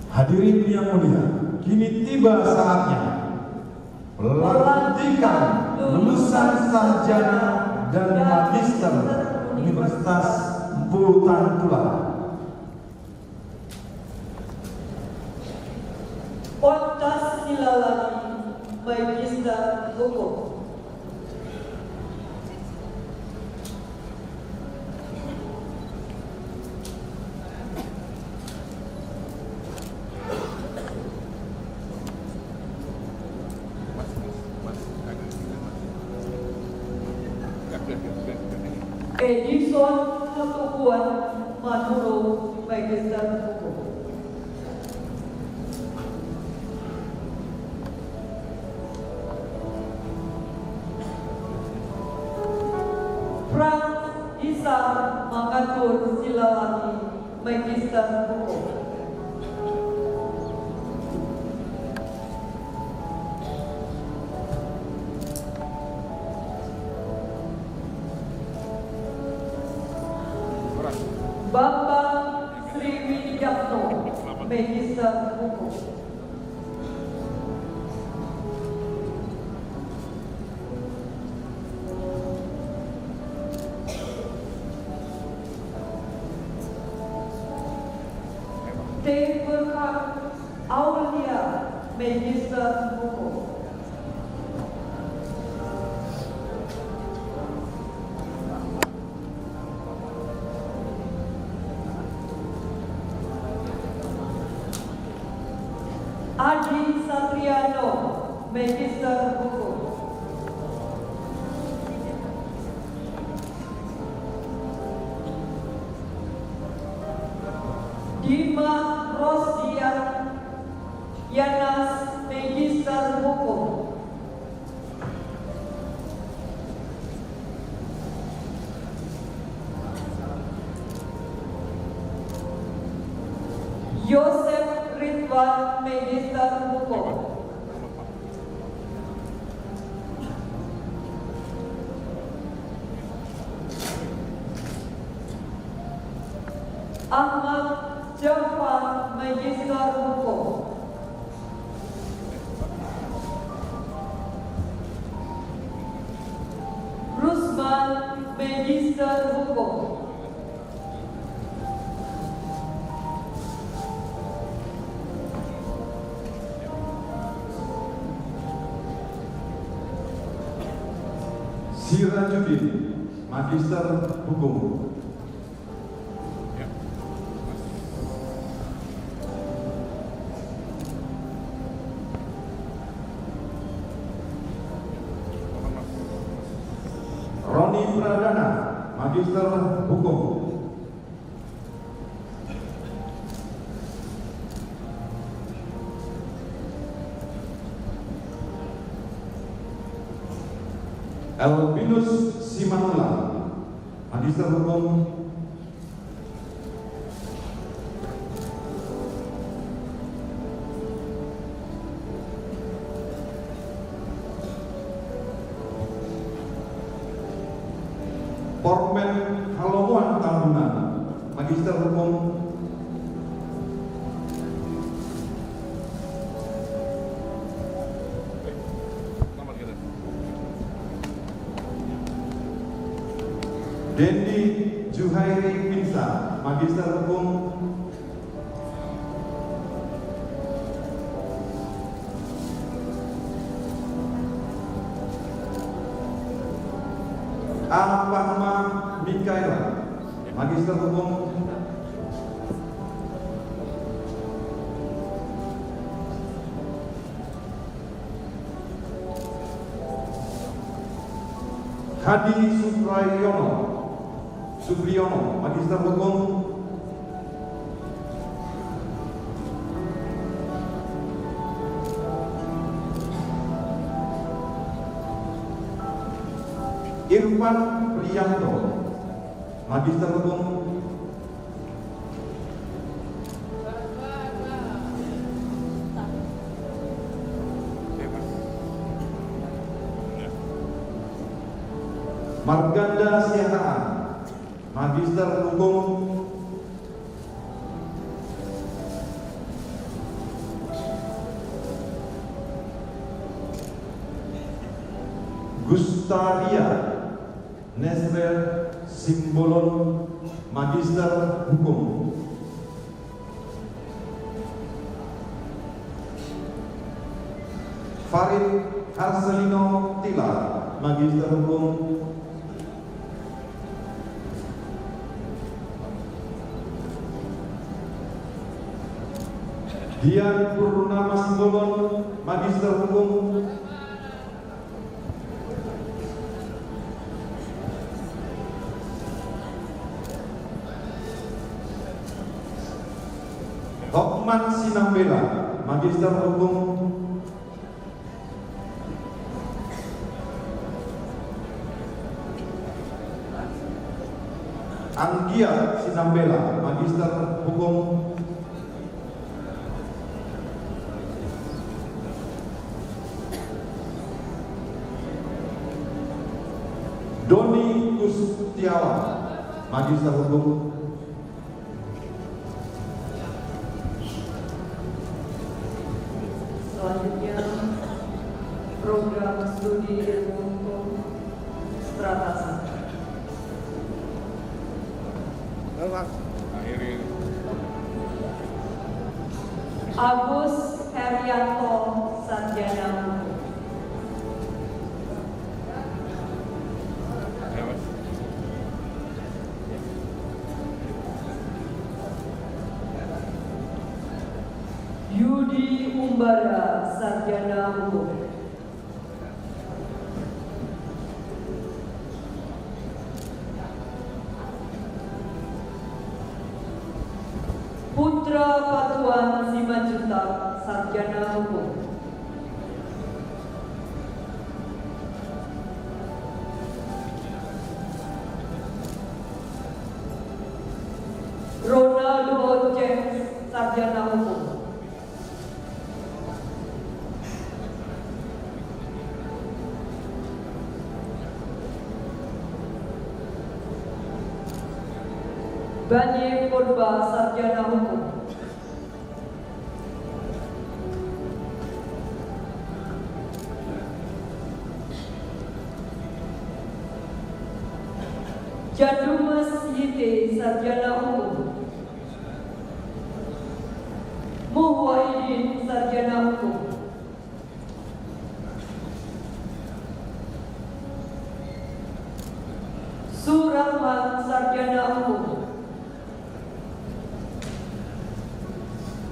Hadirin yang mulia, kini tiba saatnya pelantikan lulusan sarjana dan magister Universitas Bulu Tula. Pontas Silalani, Magister Hukum. Edison Hatukuan Manuro, Magister Hukum. Frank Isa Mangatur Silalani, Magister Hukum. Bambang Sri Widyatno, Magister Hukum. Teberkah Aulia, Magister Hukum. Adi Satriano, Magister Hukum. Dima Rosdian Yanas, Magister Hukum. Yosef Ridwan, Magister Hukum. Ahmad Jafar, Magister Hukum. Rusman, Magister Hukum. Sirajudin, Magister Hukum. Roni Pradana, Magister Hukum. Elvinus Simanula, Magister Hukum. Pormen Halowan Tambunan, Magister Hukum. Dendi Juhairi Pinsa, Magister Hukum. Ahmad Mikaela, Magister Hukum. Hadi Supriyono, Magister Hukum. Irfan Priyanto, Magister Hukum. Marganda Siahaan, Magister Hukum. Gustaria Nesrel Simbolon, Magister Hukum. Farid Arselino Tila, Magister Hukum. Dian Purnama Simbolon, Magister Hukum. Hokman Sinambela, Magister Hukum. Anggia Sinambela, Magister Hukum. Doni Kustiawan, Magister Hukum. Selanjutnya, program studi ilmu hukum strata 1. Agus Herianto, Sarjana Hukum. Yudi Umbara, Sarjana Hukum. Putra Patuan Simanjuntak, Sarjana Hukum. Ronaldo James, Sarjana Hukum. Bani Purba, Sarjana Hukum. Jadumas Yite, Sarjana Hukum. Muhwaidin, Sarjana Hukum. Surahman, Sarjana Hukum.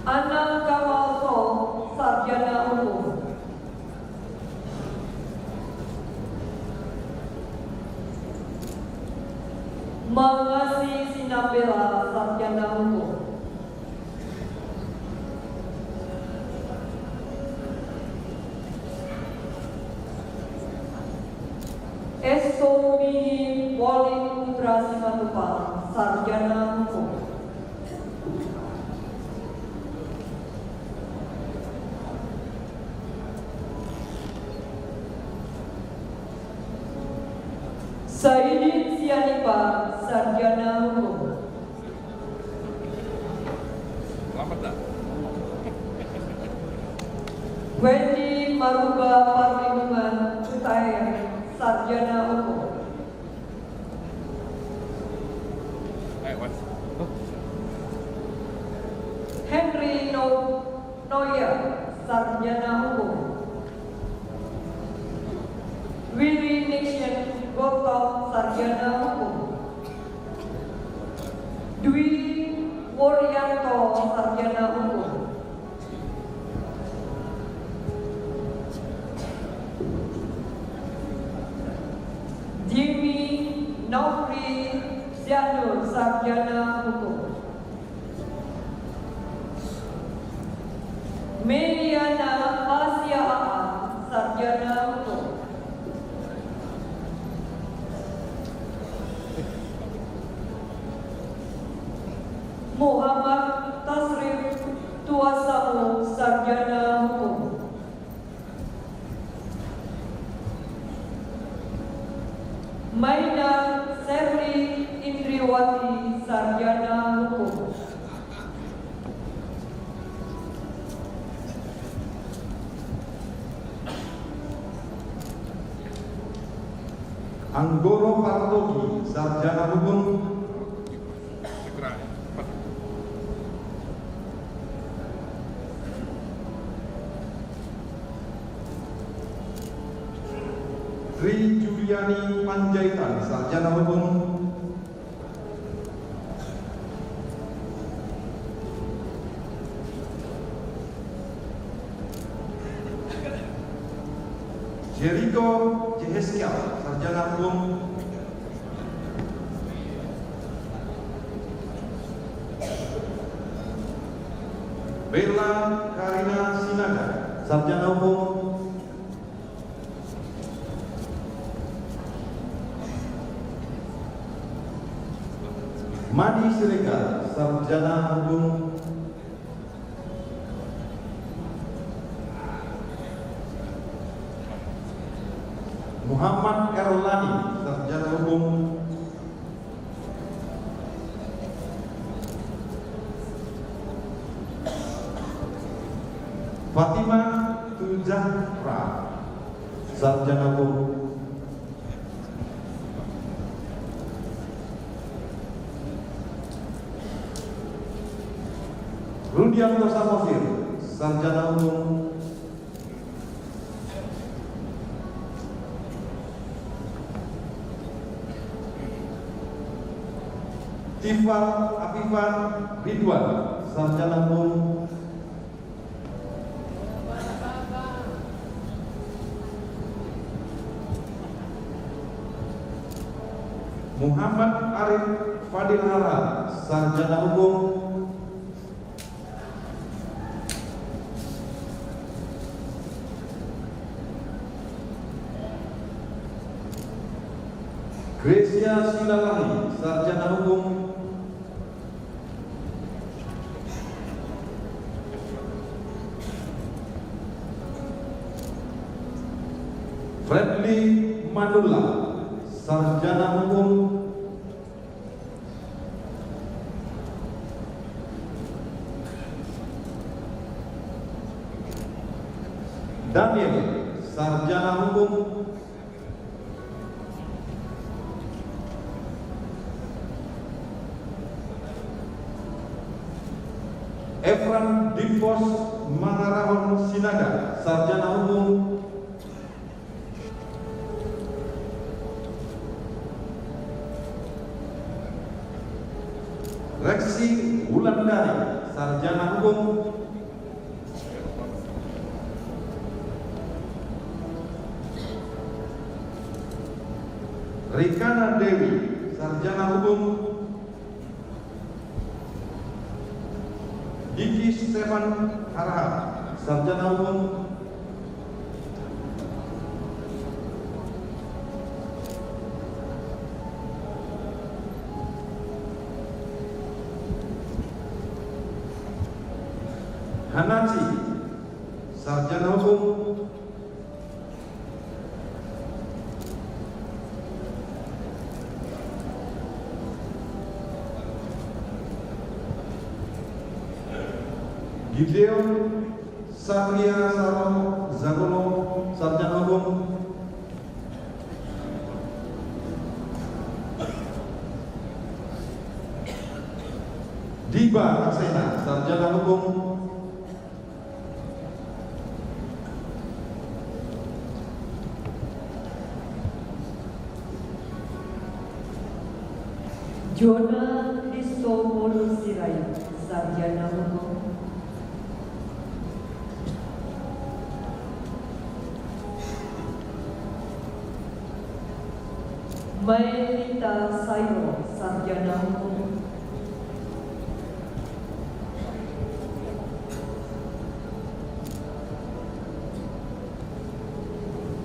Anang Kamalto, Sarjana Hukum. Mangasi Sinambela, Sarjana Hukum. Esomi Wali Putra Simatupang, Sarjana Hukum. Saidin Sianipa, Sarjana Hukum. Selamat dah. Wendy Maruba Parlindungan Utahe, Sarjana Hukum. Mas. Henry Noya, Sarjana Hukum. Willy Nixon Gotong, Sarjana Hukum. Dwi Wuryanto, Sarjana Hukum. Jimmy Nofri Zianur, Sarjana Hukum. Meliana Asia Aan, Sarjana Hukum. Muhammad Tasrif Tuasamu, Sarjana Hukum. Maina Serli Indriwati, Sarjana Hukum. Anggoro Partogi, Sarjana Hukum. Segera, cepat. Tri Juliani Panjaitan, Sarjana Hukum. Jericho Jeheskiel, Sarjana Hukum. Bella Karina Sinaga, Sarjana Hukum. Madi Siregar, Sarjana Hukum. Muhammad Erlani, Sarjana Hukum. Fatima Tuzahra, Sarjana Hukum. Rudianto Samosir, Sarjana Hukum. Tifal Afifan Ridwan, Sarjana Hukum. Muhammad Arif Fadil Hara, Sarjana Hukum. Gracia Silalahi, Sarjana Hukum. Fredly Manula, Sarjana Hukum. Daniel, Sarjana Hukum. Efran Dimpos Mangarahon Sinaga, Sarjana Hukum. Reksi Wulandari, Sarjana Hukum. Rikana Dewi, Sarjana Hukum. Diki Stefan Harahap, Sarjana Hukum. Hanachi, Sarjana Hukum. Gideon Satria Zagono, Sarjana Hukum. Diba Aksena, Sarjana Hukum. Jona Kristopolo Sirait, Sarjana Hukum. Maelita Sairo, Sarjana Hukum.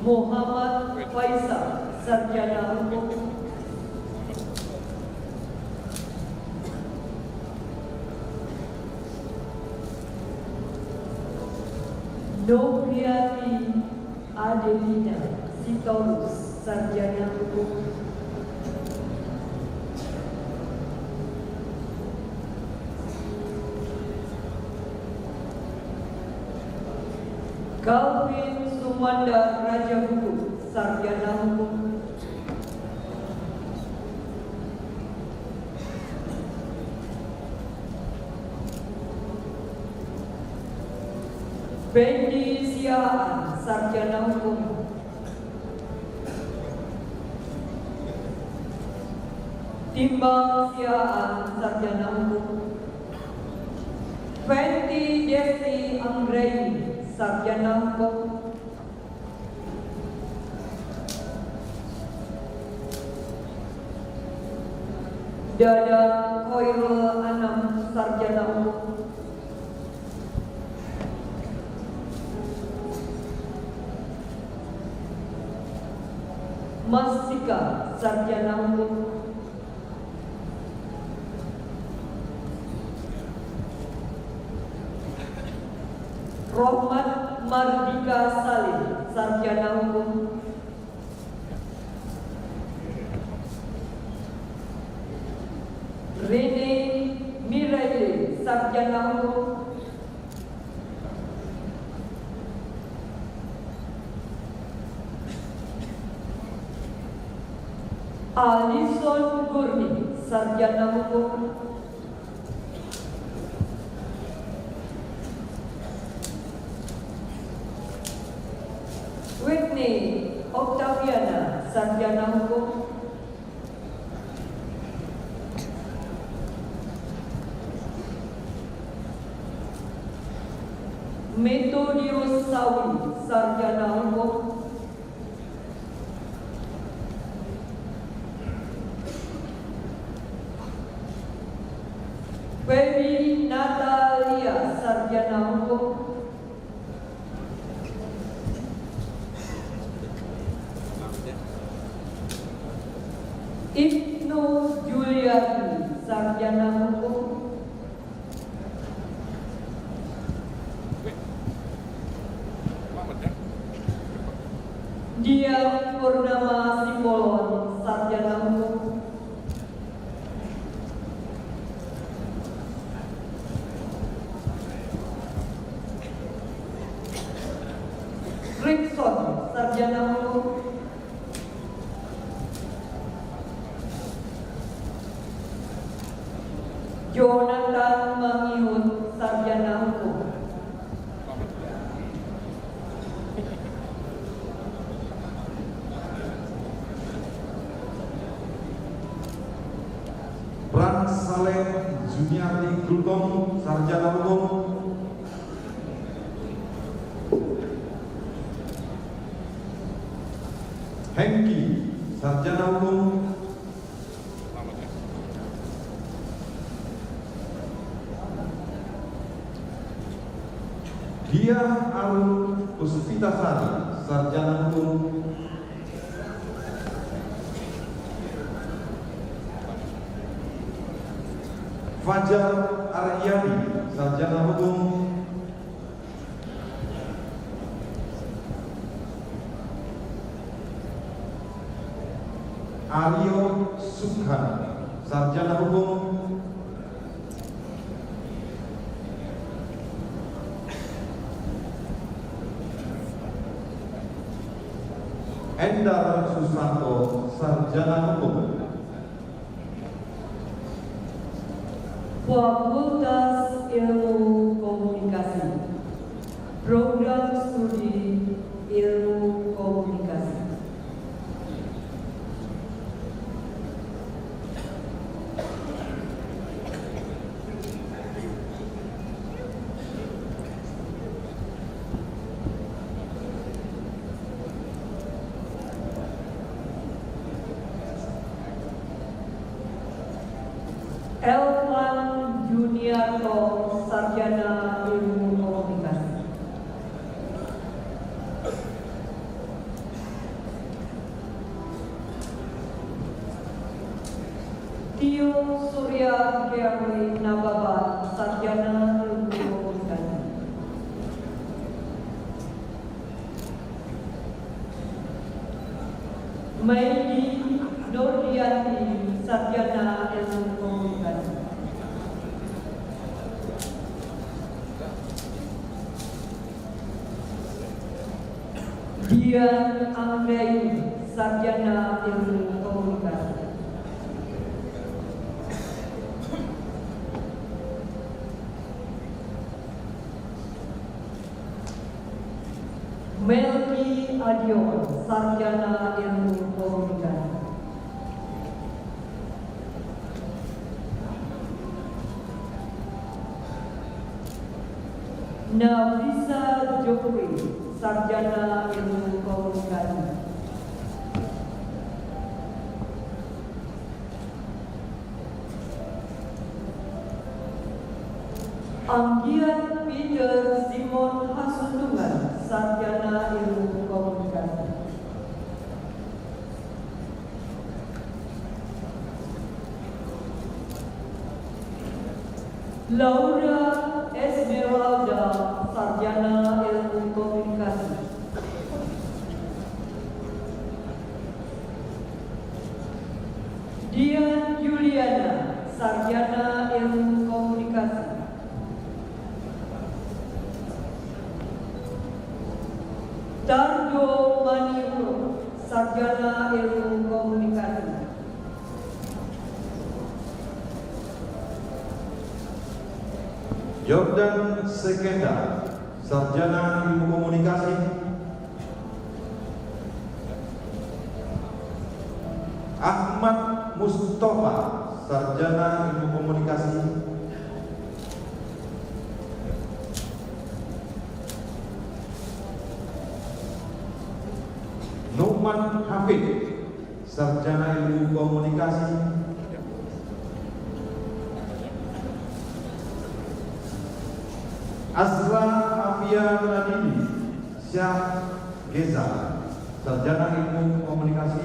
Muhammad Faisal, Sarjana Hukum. Nopriati Adelina Sitorus, Sarjana Hukum. Calvin Sumanda Raja Hukum, Sarjana Hukum. Fendi Siaan, sarjana hukum. Timbang Siaan, sarjana hukum. Fenty Desi Anggraini, sarjana hukum. Dada Khairul Anam, sarjana hukum. Mas Sika, sarjana hukum. Rohmat Mardika Salim, sarjana hukum. Rene Miraile, sarjana hukum. Alison Gurni, sarjana hukum. Whitney Octaviana, sarjana hukum. Metodius Sawi, sarjana hukum. Feby Natalia, sarjana hukum. Ibnu Juliani, sarjana hukum. Dia Purnama Simbolon, sarjana hukum. Rickson, sarjana hukum. Jonathan Mangiun, sarjana hukum. Pran Saleh Juniati Gultom, sarjana hukum. Hengki, sarjana hukum. Dia Arun Puspitasari, sarjana hukum. Fajar Aryadi, sarjana hukum. Aryo Sukhan, sarjana hukum. Endar Susanto, sarjana hukum. Fakultas Ilmu Komunikasi, Program Studi Ilmu Komunikasi. Elvan Juniarto, sarjana ilmu komunikasi. Tio Surya Gary Nababa, sarjana ilmu komunikasi. Maidi Nurdiati, sarjana ilmu komunikasi. Dian Anggraini, sarjana ilmu komunikasi. Melki Adion, Sarjana Ilmu Komunikasi. Nafisa Jokri, Sarjana Ilmu Komunikasi. Anggiat Peter Simon Hasundungan, Sarjana Ilmu Komunikasi. Laura Esmeralda, Sarjana Ilmu Komunikasi. Dian Juliana, Sarjana Ilmu Komunikasi. Tarjo Maniuro, Sarjana Ilmu Komunikasi. Jordan Sekenda, Sarjana Ilmu Komunikasi. Ahmad Mustafa, Sarjana Ilmu Komunikasi. Numan Hafid, Sarjana Ilmu Komunikasi. Azra Afia Ladini, Syah Geza, Sarjana Ilmu Komunikasi.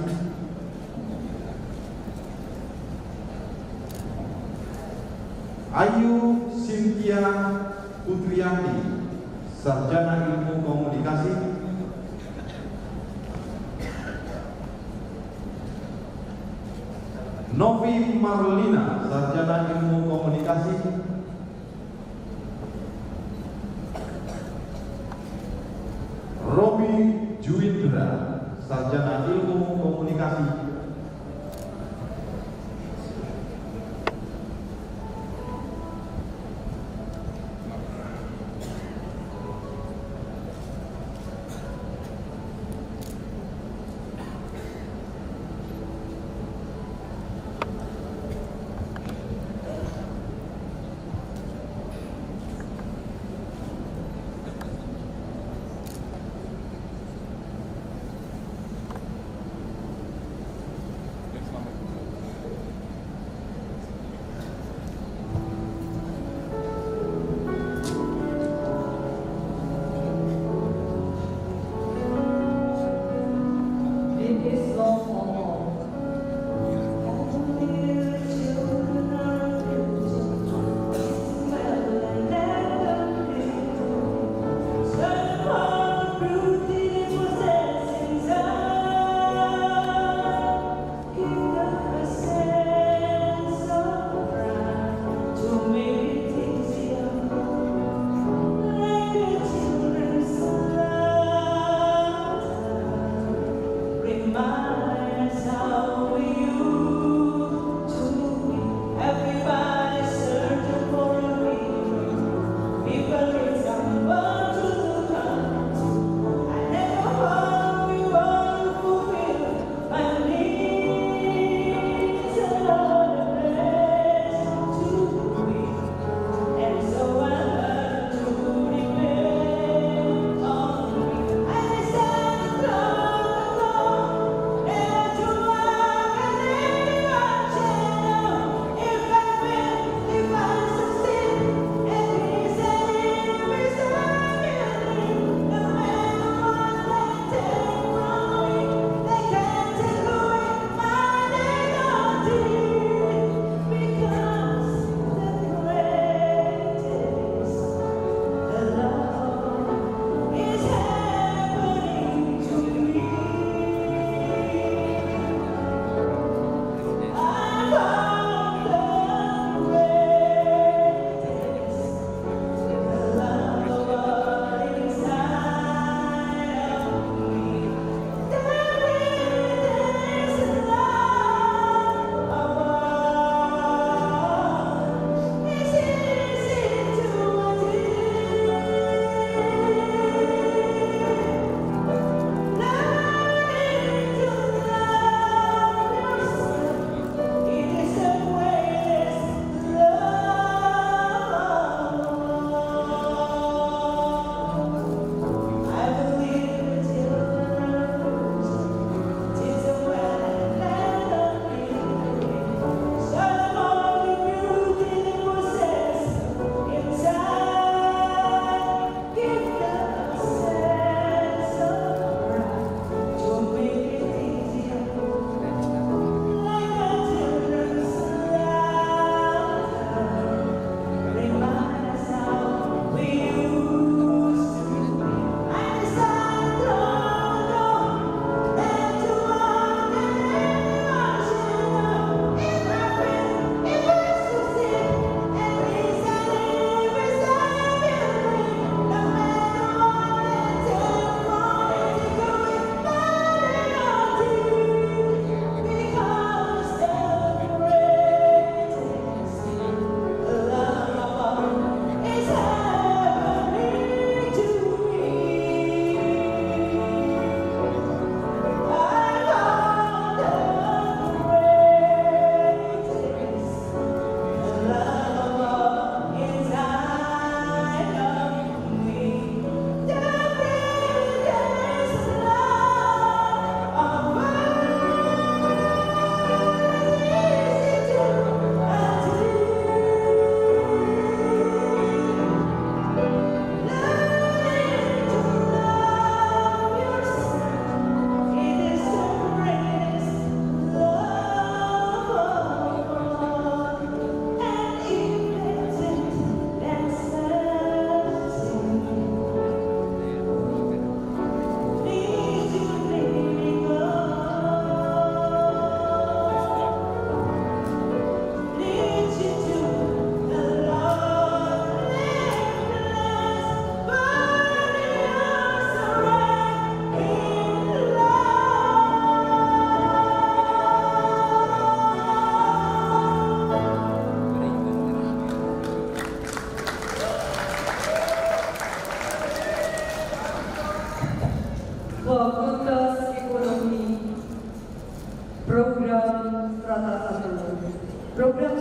Ayu Cynthia Putriyanti, Sarjana Ilmu Komunikasi. Novi Marlina, Sarjana Ilmu Komunikasi. Robi Juindra, Sarjana Ilmu Komunikasi.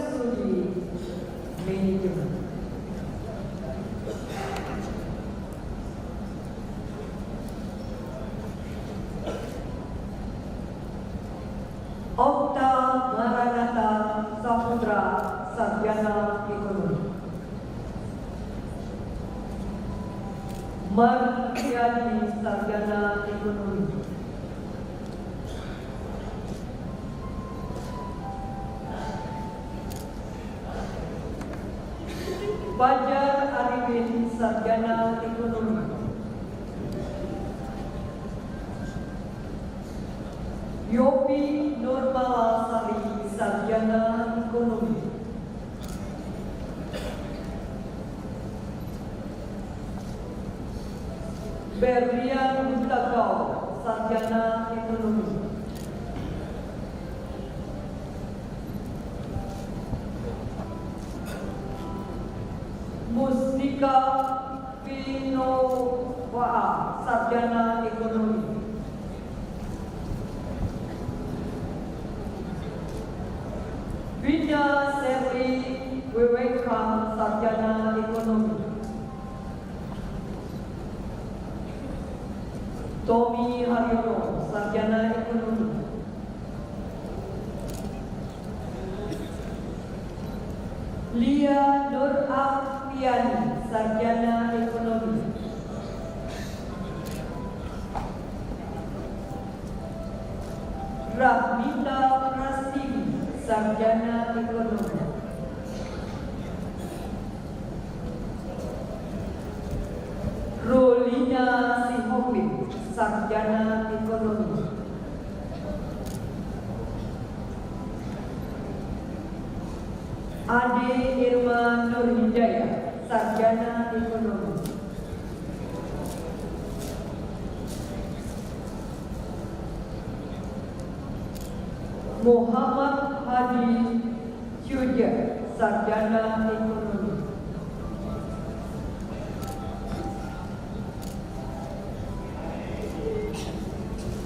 Studi Manajemen. Okta Maranatha Saputra, sarjana ekonomi. Mardiani, sarjana ekonomi. Fajar Arifin, sarjana ekonomi. Yopi Nurmala Sari, sarjana ekonomi. Berlian Mutakau, sarjana ekonomi. Mustika Pinowaa, sarjana ekonomi. Vina Seri Weweka, sarjana ekonomi. Tommy Haryono, sarjana ekonomi. Lia Nur Afiani, sarjana ekonomi. Rahmita Prastini, sarjana ekonomi. Rolina Sihopin, sarjana ekonomi. Ade Irma Nur Hidayah, sarjana ekonomi. Muhammad Hadi Syuja, sarjana ekonomi.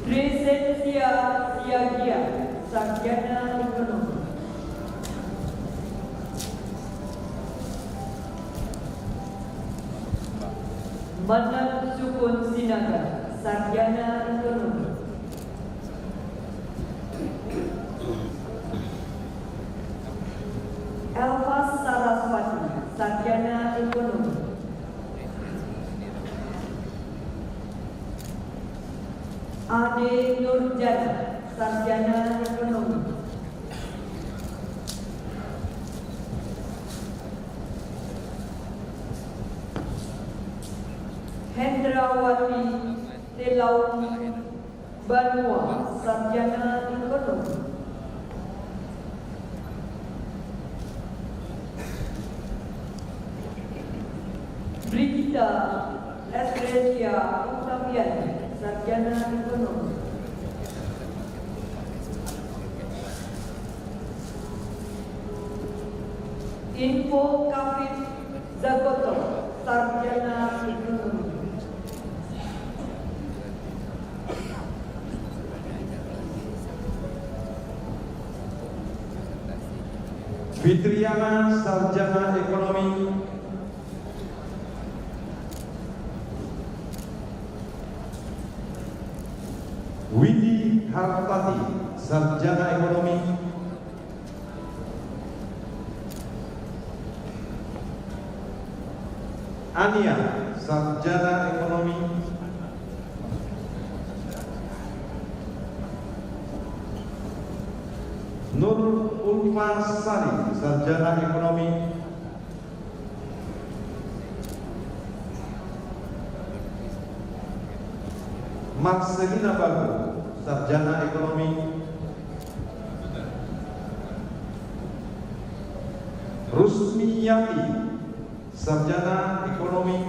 Trisensia Siagia, sarjana ekonomi. Manan Sukun Sinaga, sarjana ekonomi. Elvas Saraswati, sarjana ekonomi. Ade Nurjana, sarjana ekonomi. Hendrawati Telau Banua, sarjana ekonomi. Brigita Estresia Octaviani, sarjana ekonomi. Info Kafif Zagoto, sarjana ekonomi. Fitriana, sarjana ekonomi. Windy Hartati, sarjana ekonomi. Ania, sarjana ekonomi. Nur Ulfasari, sarjana ekonomi. Marcelina Bagu, sarjana ekonomi. Rusmi Yati, sarjana ekonomi.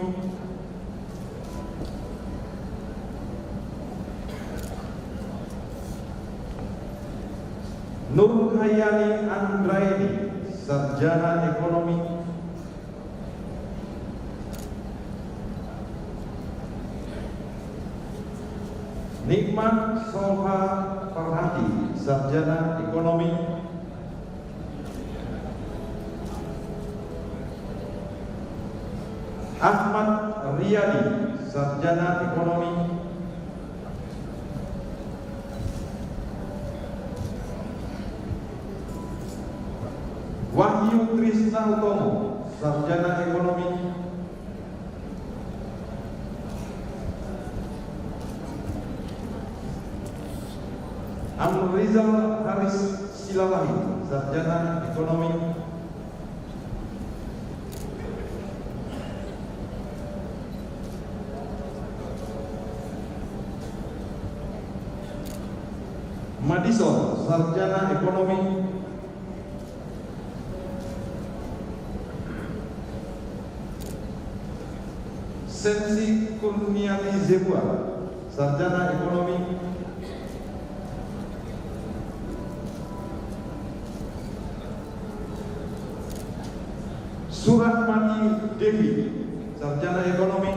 Nur Hayani Andraini, sarjana ekonomi. Nikmat Soha Farhati, sarjana ekonomi. Ahmad Riyadi, sarjana ekonomi. Wahyu Trisna Utomo, sarjana ekonomi. Amrizal Haris Silalahi, sarjana ekonomi. Madison, sarjana ekonomi. Sensi Kurniati Zebua, sarjana ekonomi. Surahmati Devi, sarjana ekonomi.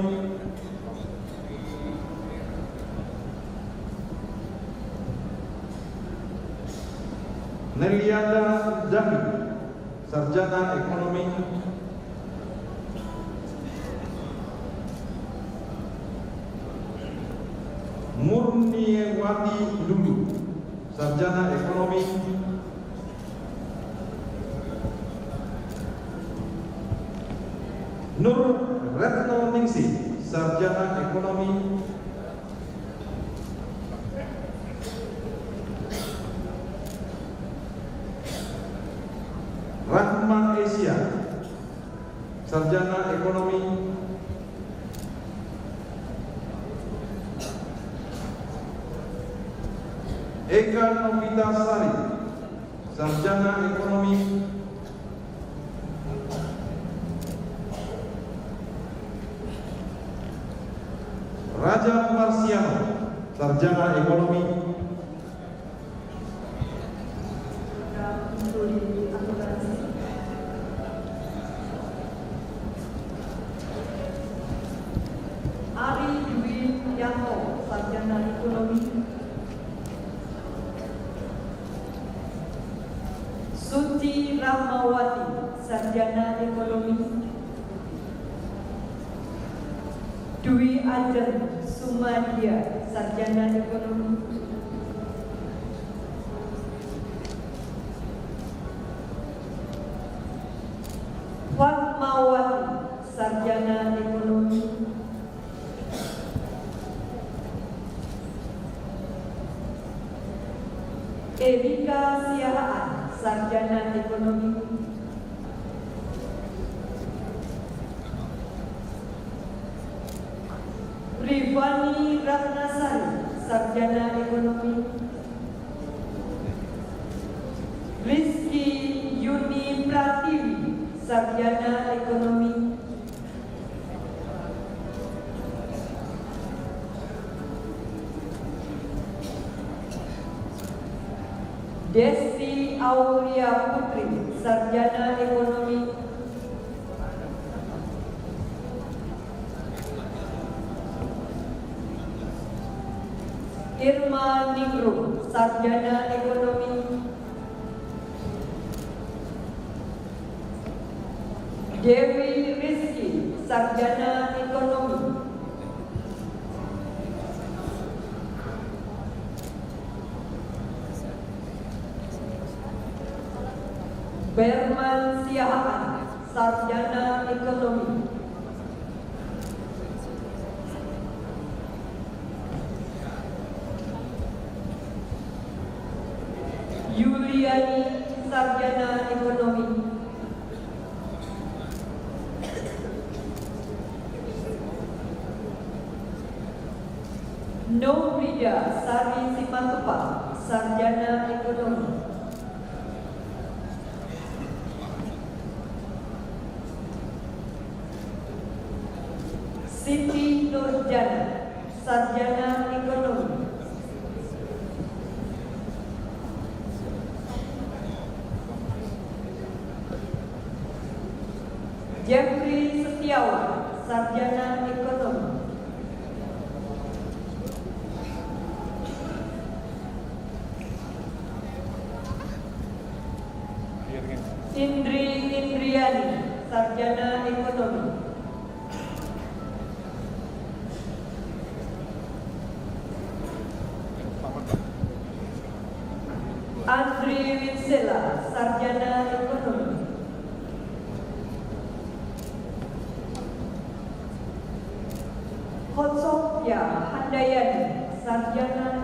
Nelianda Zahi, sarjana ekonomi. Murniwati Lulu, sarjana ekonomi. Nur Retno Ningsih, sarjana ekonomi. Rahma Asia, sarjana ekonomi. Eka Novita Sari, sarjana ekonomi. Raja Marsiano, sarjana ekonomi. Ari Dwi Yanto, sarjana ekonomi. Suci Rahmawati, sarjana ekonomi. Dwi Ajan Sumadia, sarjana ekonomi. Fatmawati, sarjana ekonomi. Erika Siahaan, sarjana ekonomi. Rifani Ratnasari, sarjana ekonomi. Rizky Yuni Pratiwi, sarjana ekonomi. Desti Aulia Putri, sarjana ekonomi. Irma Ningrum, sarjana ekonomi. Dewi Rizky, sarjana ekonomi. Berman Siahaan, sarjana ekonomi. Yuliani, sarjana ekonomi. Nobrida Sari Simatupang, sarjana ekonomi. Siti Nurjana, sarjana ekonomi. Jeffrey Setiawan, sarjana ekonomi. Indri Indriani, sarjana ekonomi. Andri Winsela, Sarjana Ekonomi. Hotsopya Handayani, Sarjana